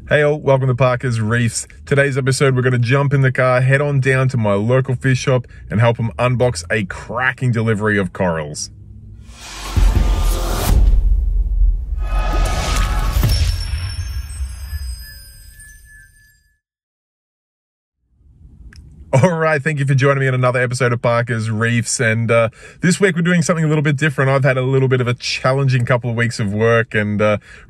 Hey all, welcome to Parker's Reefs. Today's episode, we're going to jump in the car, head on down to my local fish shop and help them unbox a cracking delivery of corals. Alright, thank you for joining me on another episode of Parker's Reefs, and this week we're doing something a little bit different. I've had a little bit of a challenging couple of weeks of work and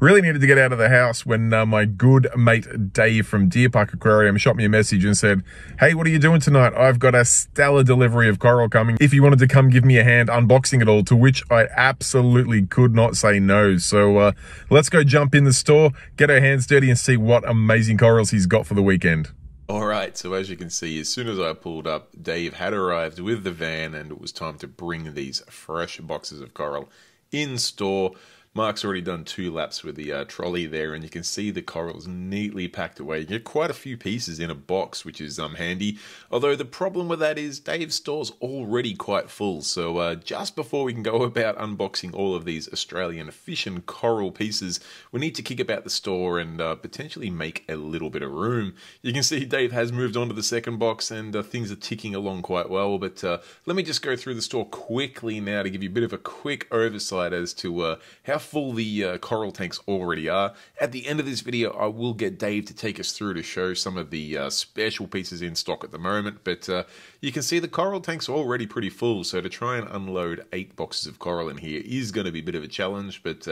really needed to get out of the house when my good mate Dave from Deer Park Aquarium shot me a message and said, "Hey, what are you doing tonight? I've got a stellar delivery of coral coming. If you wanted to come give me a hand unboxing it all," to which I absolutely could not say no. So let's go jump in the store, get our hands dirty and see what amazing corals he's got for the weekend. Alright, so as you can see, as soon as I pulled up, Dave had arrived with the van and it was time to bring these fresh boxes of coral in store. Mark's already done 2 laps with the trolley there, and you can see the corals neatly packed away. You get quite a few pieces in a box, which is handy. Although the problem with that is Dave's store's already quite full. So just before we can go about unboxing all of these Australian fish and coral pieces, we need to kick about the store and potentially make a little bit of room. You can see Dave has moved on to the second box and things are ticking along quite well. But let me just go through the store quickly now to give you a bit of a quick oversight as to how full the coral tanks already are. At the end of this video, I will get Dave to take us through to show some of the special pieces in stock at the moment, but you can see the coral tanks are already pretty full, so to try and unload 8 boxes of coral in here is going to be a bit of a challenge, but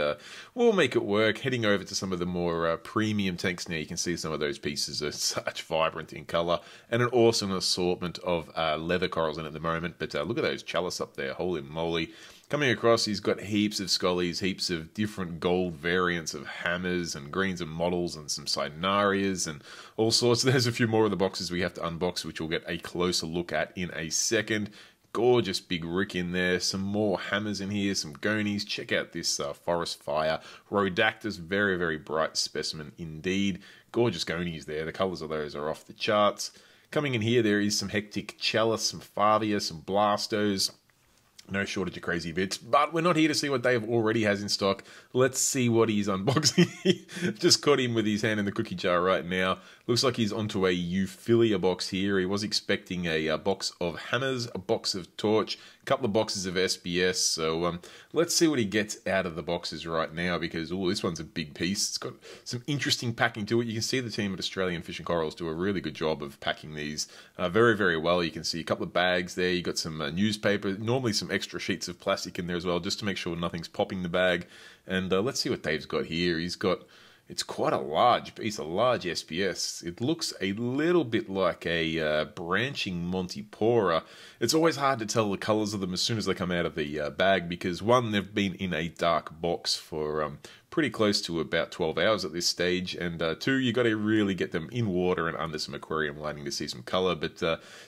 we'll make it work. Heading over to some of the more premium tanks now, you can see some of those pieces are such vibrant in colour, and an awesome assortment of leather corals in at the moment, but look at those chalice up there, holy moly. Coming across, he's got heaps of scollies, heaps of different gold variants of hammers and greens and models and some cynarias and all sorts. There's a few more of the boxes we have to unbox, which we'll get a closer look at in a second. Gorgeous big rick in there, some more hammers in here, some gonies. Check out this forest fire Rhodactus, very, very bright specimen indeed. Gorgeous gonies there, the colours of those are off the charts. Coming in here, there is some hectic chalice, some favia, some blastos. No shortage of crazy bits, but we're not here to see what Dave already has in stock. Let's see what he's unboxing. Just caught him with his hand in the cookie jar right now. Looks like he's onto a Euphilia box here. He was expecting a box of hammers, a box of torch, a couple of boxes of SPS. So let's see what he gets out of the boxes right now, because this one's a big piece. It's got some interesting packing to it. You can see the team at Australian Fish and Corals do a really good job of packing these very, very well. You can see a couple of bags there. You got some newspaper, normally some extra sheets of plastic in there as well, just to make sure nothing's popping the bag. And let's see what Dave's got here. He's got, it's quite a large piece, a large SPS. It looks a little bit like a branching Montipora. It's always hard to tell the colours of them as soon as they come out of the bag, because one, they've been in a dark box for pretty close to about 12 hours at this stage, and 2, you got to really get them in water and under some aquarium lighting to see some colour, but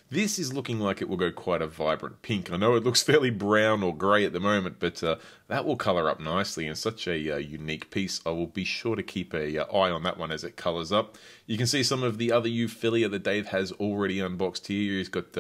this is looking like it will go quite a vibrant pink. I know it looks fairly brown or grey at the moment, but that will colour up nicely, and such a unique piece. I will be sure to keep an eye on that one as it colours up. You can see some of the other Euphilia that Dave has already unboxed here. He's got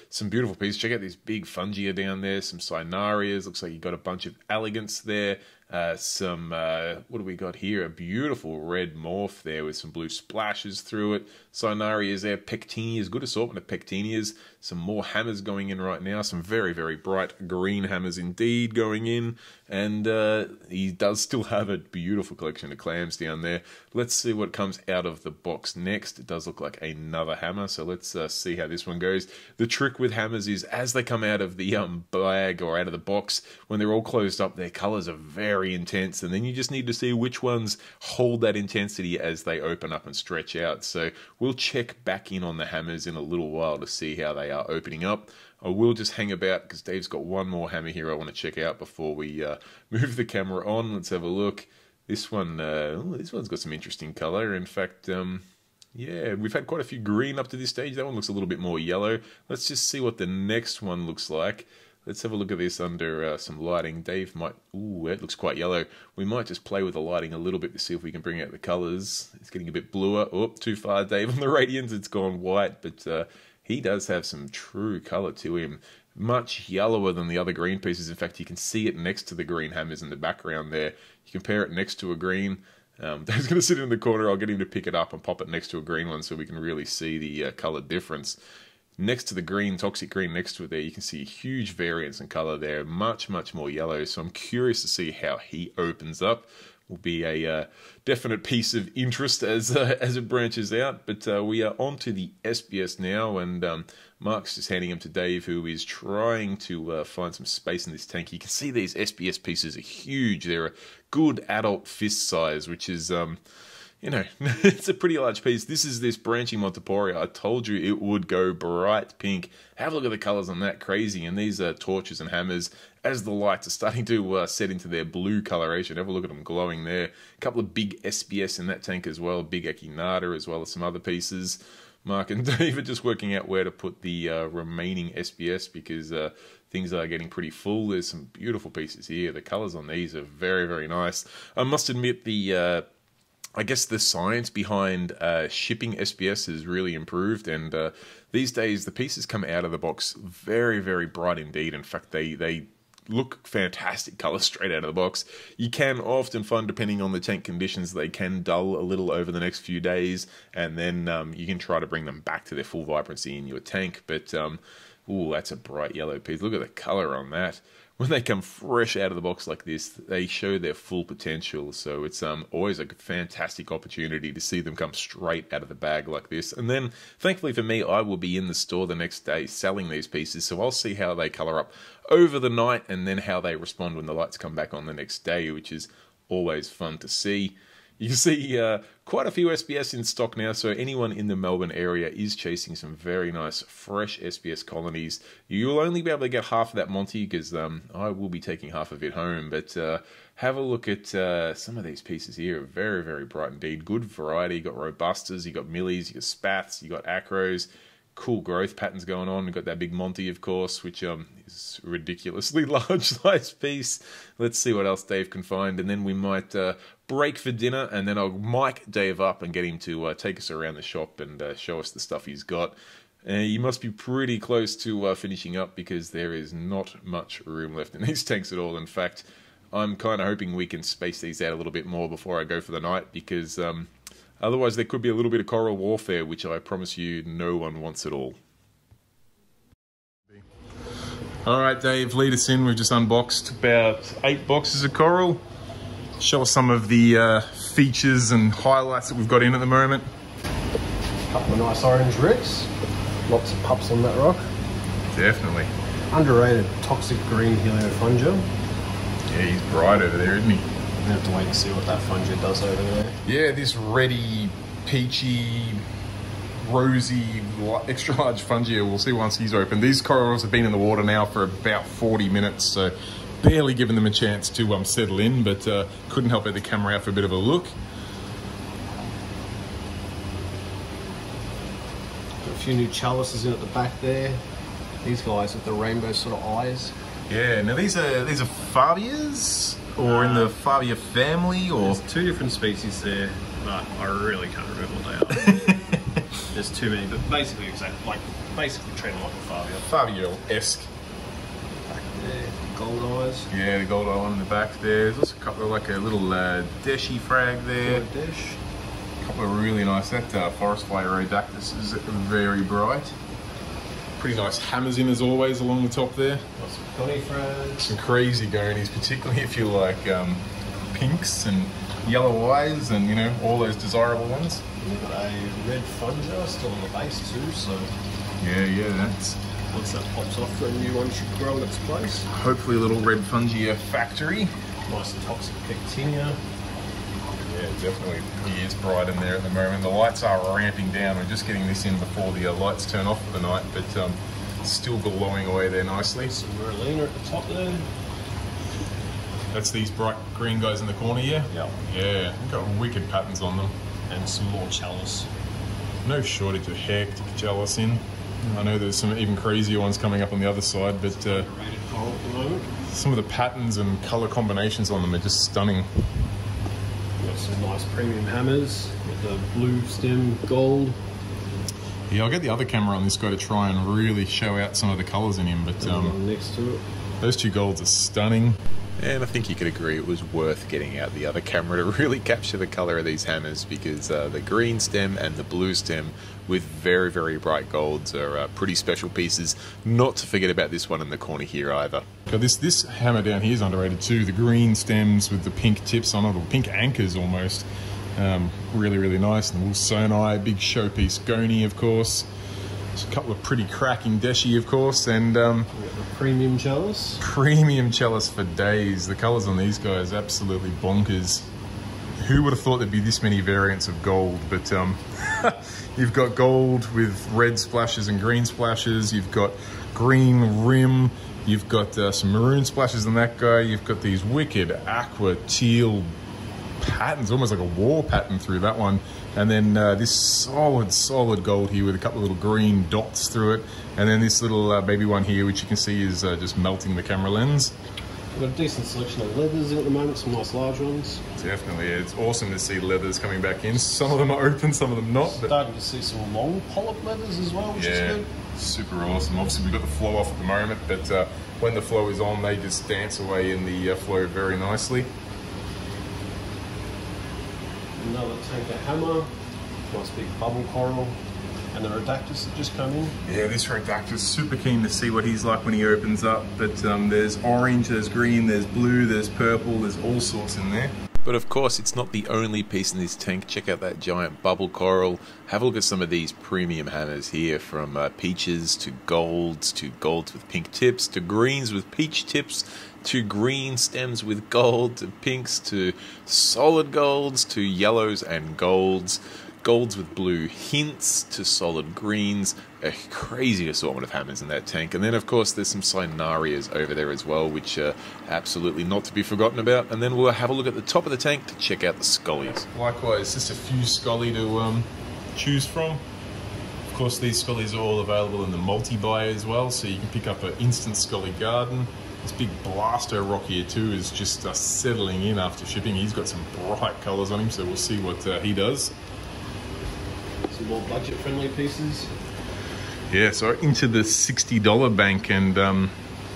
some beautiful pieces. Check out this big fungia down there, some cynarias. Looks like you got a bunch of elegants there. What do we got here? A beautiful red morph there with some blue splashes through it. Cynarias there, pectinias, good assortment of pectinias. Some more hammers going in right now. Some very, very bright green hammers indeed going in. And he does still have a beautiful collection of clams down there. Let's see what comes out of the box next. It does look like another hammer, so let's see how this one goes. The trick with hammers is as they come out of the bag or out of the box, when they're all closed up, their colours are very intense, and then you just need to see which ones hold that intensity as they open up and stretch out. So we'll check back in on the hammers in a little while to see how they are opening up. I will just hang about because Dave's got one more hammer here I want to check out before we move the camera on. Let's have a look. This one, this one's got some interesting colour. In fact, yeah, we've had quite a few green up to this stage. That one looks a little bit more yellow. Let's just see what the next one looks like. Let's have a look at this under some lighting. Dave might... Ooh, it looks quite yellow. We might just play with the lighting a little bit to see if we can bring out the colours. It's getting a bit bluer. Oh, too far, Dave. On the radians, it's gone white, but he does have some true colour to him. Much yellower than the other green pieces. In fact, you can see it next to the green hammers in the background there. You compare it next to a green, Dave's going to sit in the corner. I'll get him to pick it up and pop it next to a green one so we can really see the colour difference. Next to the green, toxic green next to it there, you can see a huge variance in colour there. Much, much more yellow. So I'm curious to see how he opens up. Will be a definite piece of interest as it branches out. But we are on to the SPS now, and Mark's just handing him to Dave, who is trying to find some space in this tank. You can see these SPS pieces are huge. They're a good adult fist size, which is, you know, it's a pretty large piece. This is this branching Monteporia. I told you it would go bright pink. Have a look at the colours on that, crazy. And these are torches and hammers. As the lights are starting to set into their blue coloration, have a look at them glowing there. A couple of big SPS in that tank as well, big Echinata as well as some other pieces. Mark and Dave are just working out where to put the remaining SPS because things are getting pretty full. There's some beautiful pieces here. The colours on these are very, very nice. I must admit I guess the science behind shipping SPS has really improved, and these days the pieces come out of the box very, very bright indeed. In fact, they look fantastic colours straight out of the box. You can often find, depending on the tank conditions, they can dull a little over the next few days, and then you can try to bring them back to their full vibrancy in your tank. But, ooh, that's a bright yellow piece. Look at the colour on that. When they come fresh out of the box like this, they show their full potential. So it's always a fantastic opportunity to see them come straight out of the bag like this. And then, thankfully for me, I will be in the store the next day selling these pieces. So I'll see how they colour up over the night and then how they respond when the lights come back on the next day, which is always fun to see. You can see quite a few SPS in stock now, so anyone in the Melbourne area is chasing some very nice, fresh SPS colonies. You'll only be able to get half of that Monty because I will be taking half of it home, but have a look at some of these pieces here. Very, very bright indeed. Good variety. You got Robustas, you got Millies, you got Spaths, you got Acros. Cool growth patterns going on. We've got that big Monty, of course, which is a ridiculously large size piece. Let's see what else Dave can find, and then we might break for dinner, and then I'll mic Dave up and get him to take us around the shop and show us the stuff he's got. You must be pretty close to finishing up because there is not much room left in these tanks at all. In fact, I'm kind of hoping we can space these out a little bit more before I go for the night because otherwise there could be a little bit of coral warfare, which I promise you no one wants at all. All right, Dave, lead us in. We've just unboxed about 8 boxes of coral. Show us some of the features and highlights that we've got in at the moment. Couple of nice orange ricks. Lots of pups on that rock. Definitely. Underrated toxic green heliofungia. Yeah, he's bright over there, isn't he? We have to wait and see what that fungia does over there. Yeah, this reddy, peachy, rosy, extra large fungia. We'll see once he's open. These corals have been in the water now for about 40 minutes, so barely given them a chance to settle in, but couldn't help but the camera out for a bit of a look. Got a few new chalices in at the back there. These guys with the rainbow sort of eyes. Yeah, now these are Fabias, or in the Fabia family, or there's 2 different species there, but I really can't remember what they are. There's too many, but basically basically treat them like a Fabia. Fabio-esque. Back there, gold eyes. Yeah, the gold eye one in the back there. There's also a couple of like a little Deshi frag there. Dish. A couple of really nice. That forest fire Rhodactis is very bright. Pretty nice hammers in as always along the top there. Got some Connie frags. Some crazy gonies, particularly if you like pinks and yellow eyes and, you know, all those desirable ones. We've got a red fungia still on the base too, so yeah, that's once that pops off, the new one should grow in its place. Hopefully a little red fungia factory. Nice toxic pectinia. Yeah, definitely. He is bright in there at the moment. The lights are ramping down. We're just getting this in before the lights turn off for the night, but still glowing away there nicely. Some Merlina at the top there. That's these bright green guys in the corner here? Yep. Yeah, they've got wicked patterns on them. And some more chalice. No shortage of hectic chalice in. I know there's some even crazier ones coming up on the other side, but rated coral at the moment. Some of the patterns and colour combinations on them are just stunning. We've got some nice premium hammers with the blue stem gold. Yeah, I'll get the other camera on this guy to try and really show out some of the colours in him, but next to it. Those 2 golds are stunning. And I think you could agree it was worth getting out the other camera to really capture the colour of these hammers, because the green stem and the blue stem with very, very bright golds are pretty special pieces. Not to forget about this one in the corner here either. This hammer down here is underrated too. The green stems with the pink tips on it, or pink anchors almost. Really, really nice. And the little sonai, big showpiece goni, of course. There's a couple of pretty cracking deshi, of course, and we've got the premium chalice. Premium chalice for days. The colours on these guys absolutely bonkers. Who would have thought there'd be this many variants of gold? But you've got gold with red splashes and green splashes. You've got green rim. You've got some maroon splashes on that guy. You've got these wicked aqua teal patterns, almost like a war pattern through that one. And then this solid gold here with a couple of little green dots through it. And then this little baby one here, which you can see is just melting the camera lens. We've got a decent selection of leathers at the moment, some nice large ones. Definitely, it's awesome to see leathers coming back in. Some of them are open, some of them not. But starting to see some long polyp leathers as well, which is good. Super awesome. Obviously we've got the flow off at the moment, but when the flow is on, they just dance away in the flow very nicely. Another tanker hammer, nice big bubble coral, and the redactus that just come in. Yeah, this redactus, super keen to see what he's like when he opens up, but there's orange, there's green, there's blue, there's purple, there's all sorts in there. But of course, it's not the only piece in this tank. Check out that giant bubble coral. Have a look at some of these premium hammers here, from peaches to golds with pink tips, to greens with peach tips, to green stems with gold, to pinks, to solid golds, to yellows and golds, golds with blue hints, to solid greens. A crazy assortment of hammers in that tank. And then of course there's some Cynarias over there as well, which are absolutely not to be forgotten about. And then we'll have a look at the top of the tank to check out the Scullies. Likewise, just a few Scully to choose from. Of course, these Scullies are all available in the multi-buy as well, so you can pick up an instant Scully garden. This big Blasto rock here too is just settling in after shipping. He's got some bright colours on him, so we'll see what he does. Some more budget-friendly pieces. Yeah, so into the $60 bank, and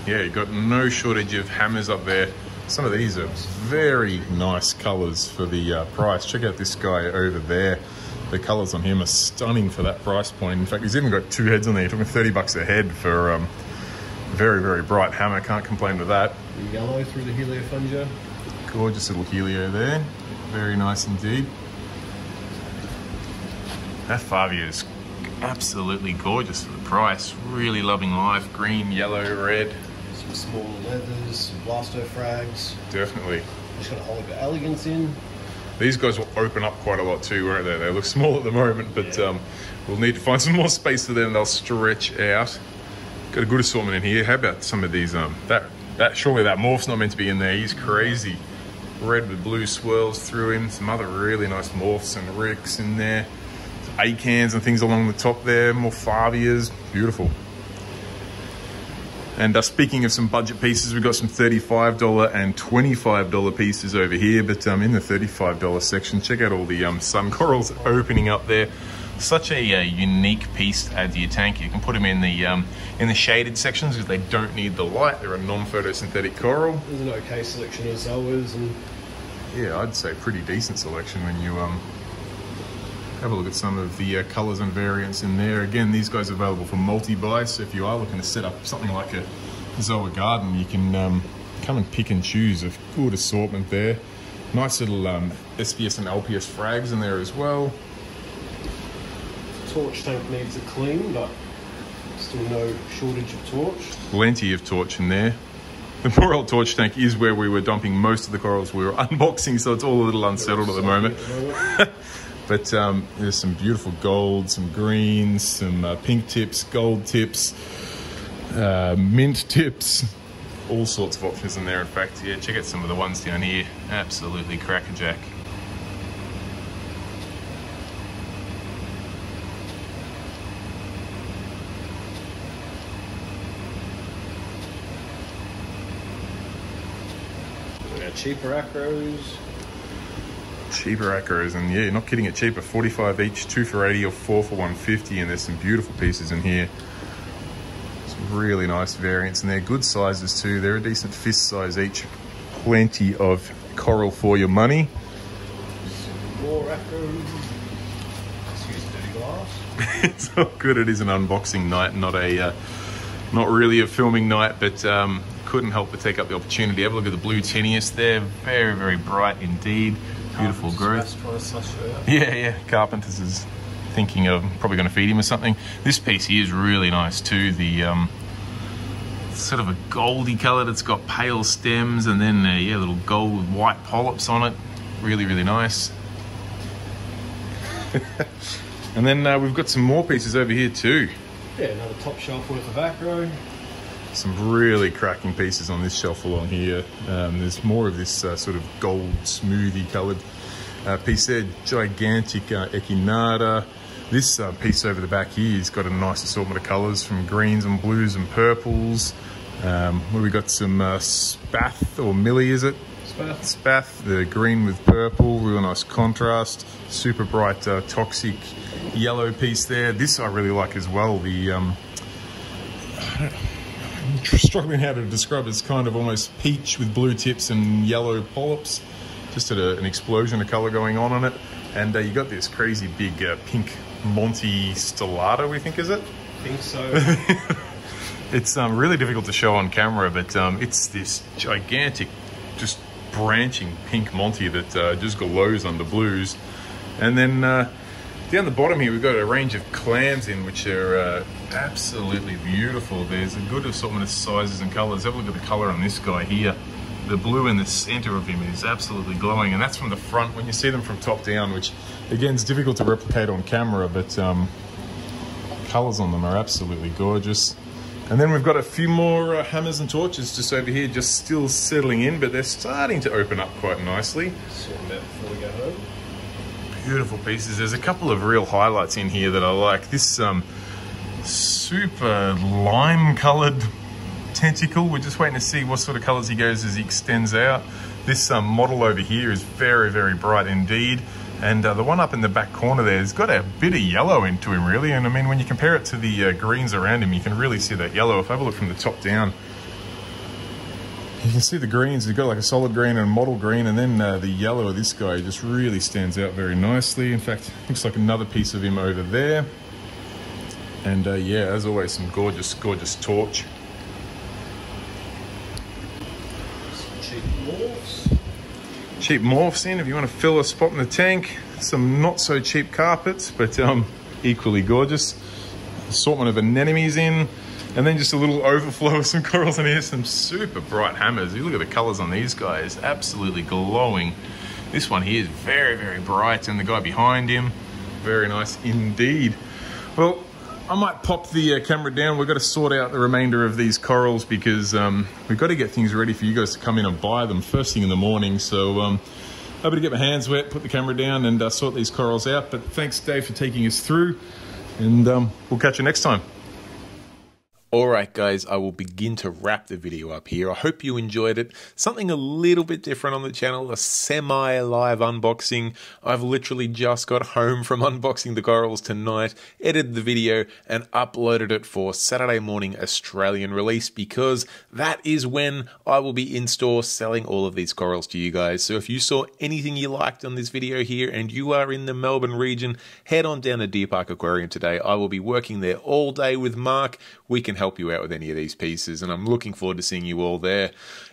yeah, you've got no shortage of hammers up there. Some of these are very nice colours for the price. Check out this guy over there. The colours on him are stunning for that price point. In fact, he's even got two heads on there. You're talking 30 bucks a head for very, very bright hammer. Can't complain with that. The yellow through the heliofungia. Gorgeous little helio there. Very nice indeed. That Favia is absolutely gorgeous for the price. Really loving life. Green, yellow, red. Some smaller leathers, some blasto frags. Definitely. Just got a whole bit of elegance in. These guys will open up quite a lot too, won't they? They look small at the moment, but we'll need to find some more space for them. They'll stretch out. Got a good assortment in here. How about some of these? Surely that morph's not meant to be in there. He's crazy. Red with blue swirls through him. Some other really nice morphs and ricks in there. Acans and things along the top there. More Favias. Beautiful. And speaking of some budget pieces, we've got some $35 and $25 pieces over here. But in the $35 section, check out all the sun corals opening up there. Such a unique piece to add to your tank. You can put them in the shaded sections because they don't need the light. They're a non-photosynthetic coral. There's an okay selection of Zoas, and yeah, I'd say pretty decent selection when you have a look at some of the colours and variants in there. Again, these guys are available for multi-buy, so if you are looking to set up something like a Zoa garden, you can come and pick and choose a good assortment there. Nice little SPS and LPS frags in there as well. Torch tank needs a clean, but still no shortage of torch. Plenty of torch in there. The poor old torch tank is where we were dumping most of the corals we were unboxing, so it's all a little unsettled at the moment. But there's some beautiful gold, some greens, some pink tips, gold tips, mint tips, all sorts of options in there. In fact, yeah, check out some of the ones down here. Absolutely crackerjack. Cheaper acros. Cheaper acros, and yeah, you're not kidding it, cheaper. 45 each, 2 for 80 or 4 for 150, and there's some beautiful pieces in here. Some really nice variants, and they're good sizes too. They're a decent fist size each. plenty of coral for your money. More acros. Excuse the dirty glass. It's all good. It is an unboxing night, not really a filming night, but couldn't help but take up the opportunity. Have a look at the blue tenuis there. Very, very bright indeed. Beautiful growth. Yeah. Carpenter's is thinking of probably going to feed him or something. This piece here is really nice too. The sort of a goldy colour that's got pale stems, and then little gold with white polyps on it. Really, really nice. And then we've got some more pieces over here too. Yeah, another top shelf worth of acro. Some really cracking pieces on this shelf along here. There's more of this sort of gold smoothie coloured piece there, gigantic echinata. This piece over the back here has got a nice assortment of colours from greens and blues and purples. We got some spath, or millie is it? Spath, the green with purple, real nice contrast. Super bright toxic yellow piece there. This I really like as well. The I'm struggling how to describe it. It's kind of almost peach with blue tips and yellow polyps. Just had an explosion of colour going on it. And you got this crazy big pink Monty stellata, we think, is it? I think so. It's really difficult to show on camera, but it's this gigantic, just branching pink Monty that just glows under blues. And then down the bottom here, we've got a range of clams in, which are absolutely beautiful. There's a good assortment of sizes and colours. Have a look at the colour on this guy here. The blue in the centre of him is absolutely glowing, and that's from the front. When you see them from top down, which again is difficult to replicate on camera, but colours on them are absolutely gorgeous. And then we've got a few more hammers and torches just over here, just still settling in, but they're starting to open up quite nicely. Sort them out before we go home. Beautiful pieces. There's a couple of real highlights in here that I like. This super lime coloured tentacle. We're just waiting to see what sort of colours he goes as he extends out. This model over here is very, very bright indeed. And the one up in the back corner there has got a bit of yellow into him, really. And I mean, when you compare it to the greens around him, you can really see that yellow. If I have a look from the top down, you can see the greens. You've got like a solid green and a model green, and then the yellow of this guy just really stands out very nicely. In fact, looks like another piece of him over there. And yeah, as always, some gorgeous, gorgeous torch. Cheap morphs. Cheap morphs in if you want to fill a spot in the tank. Some not so cheap carpets, but equally gorgeous. Assortment of anemones in. And then just a little overflow of some corals in here. Some super bright hammers. You look at the colours on these guys, absolutely glowing. This one here is very, very bright, and the guy behind him, very nice indeed. Well, I might pop the camera down. We've got to sort out the remainder of these corals because we've got to get things ready for you guys to come in and buy them first thing in the morning. So I'm able to get my hands wet, put the camera down, and sort these corals out. But thanks, Dave, for taking us through, and we'll catch you next time. Alright guys, I will begin to wrap the video up here. I hope you enjoyed it. Something a little bit different on the channel, a semi-live unboxing. I've literally just got home from unboxing the corals tonight, edited the video and uploaded it for Saturday morning Australian release because that is when I will be in store selling all of these corals to you guys. So if you saw anything you liked on this video here and you are in the Melbourne region, head on down to Deer Park Aquarium today. I will be working there all day with Mark. We can help you out with any of these pieces, and I'm looking forward to seeing you all there.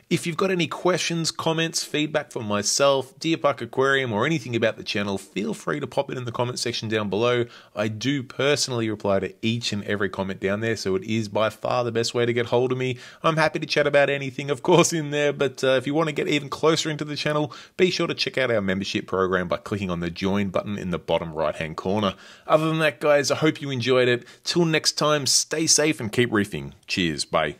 If you've got any questions, comments, feedback from myself, Deer Park Aquarium, or anything about the channel, feel free to pop it in the comment section down below. I do personally reply to each and every comment down there, so it is by far the best way to get hold of me. I'm happy to chat about anything, of course, in there, but if you want to get even closer into the channel, be sure to check out our membership program by clicking on the join button in the bottom right-hand corner. Other than that, guys, I hope you enjoyed it. Till next time, stay safe and keep reefing. Cheers, bye.